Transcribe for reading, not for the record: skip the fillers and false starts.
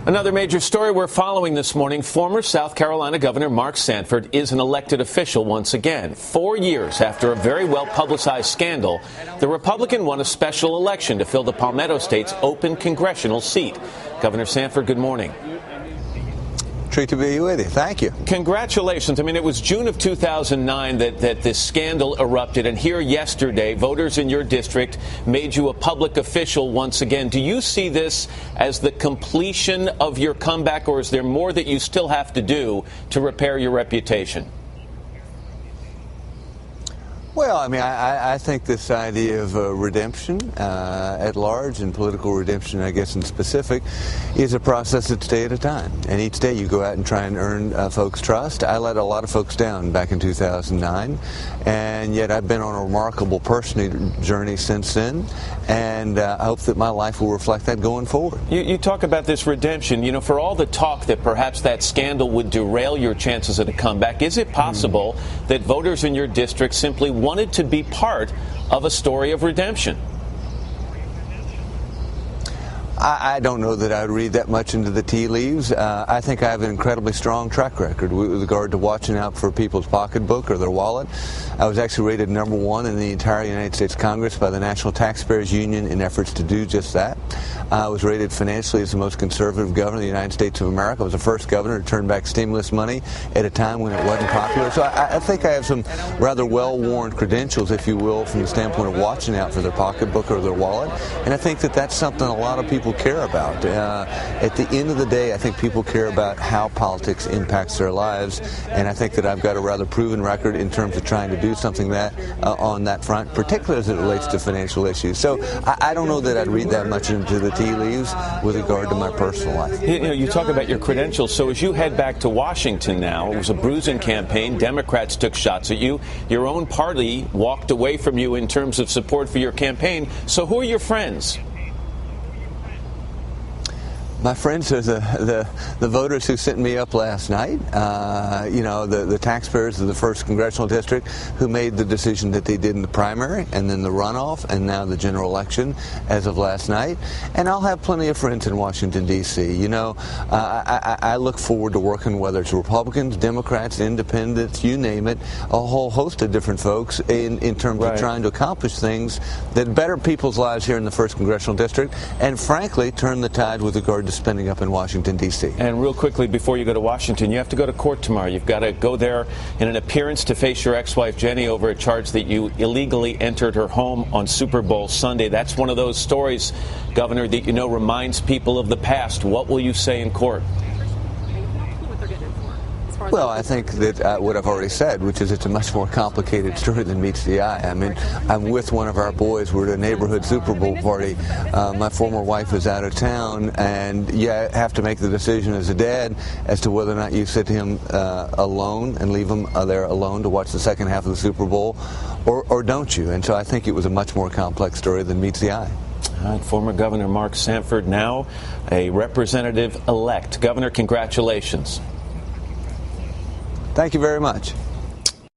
Another major story we're following this morning. Former South Carolina Governor Mark Sanford is an elected official once again. 4 years after a very well-publicized scandal, the Republican won a special election to fill the Palmetto State's open congressional seat. Governor Sanford, good morning. Treat to be with you. Thank you. Congratulations. I mean, it was June of 2009 that this scandal erupted, and here yesterday, voters in your district made you a public official once again. Do you see this as the completion of your comeback, or is there more that you still have to do to repair your reputation? Well, I mean, I think this idea of redemption at large and political redemption, I guess, in specific, is a process that's a day at a time. And each day you go out and try and earn folks' trust. I let a lot of folks down back in 2009, and yet I've been on a remarkable personal journey since then, and I hope that my life will reflect that going forward. You talk about this redemption. You know, for all the talk that perhaps that scandal would derail your chances at a comeback, is it possible that voters in your district simply wanted to be part of a story of redemption? I don't know that I would read that much into the tea leaves. I think I have an incredibly strong track record with regard to watching out for people's pocketbook or their wallet. I was actually rated #1 in the entire United States Congress by the National Taxpayers Union in efforts to do just that. I was rated financially as the most conservative governor of the United States of America. I was the first governor to turn back stimulus money at a time when it wasn't popular. So I think I have some rather well-worn credentials, if you will, from the standpoint of watching out for their pocketbook or their wallet. And I think that that's something a lot of people care about. At the end of the day, I think people care about how politics impacts their lives, and I think that I've got a rather proven record in terms of trying to do something that on that front, particularly as it relates to financial issues. So I don't know that I'd read that much into the tea leaves with regard to my personal life. You know, you talk about your credentials. So as you head back to Washington now, it was a bruising campaign. Democrats took shots at you. Your own party walked away from you in terms of support for your campaign. So who are your friends? My friends are the voters who sent me up last night, you know, the taxpayers of the 1st Congressional District who made the decision that they did in the primary and then the runoff and now the general election as of last night. And I'll have plenty of friends in Washington, D.C. You know, I look forward to working, whether it's Republicans, Democrats, Independents, you name it, a whole host of different folks in terms of trying to accomplish things that better people's lives here in the 1st Congressional District and, frankly, turn the tide with regard to spending up in Washington, D.C. And real quickly, before you go to Washington, you have to go to court tomorrow. You've got to go there in an appearance to face your ex-wife, Jenny, over a charge that you illegally entered her home on Super Bowl Sunday. That's one of those stories, Governor, that you know reminds people of the past. What will you say in court? Well, I think that what I've already said, which is it's a much more complicated story than meets the eye. I mean, I'm with one of our boys. We're at a neighborhood Super Bowl party. My former wife is out of town, and you have to make the decision as a dad as to whether or not you sit him alone and leave him there alone to watch the second half of the Super Bowl, or don't you? And so I think it was a much more complex story than meets the eye. All right, former Governor Mark Sanford, now a representative-elect. Governor, congratulations. Thank you very much.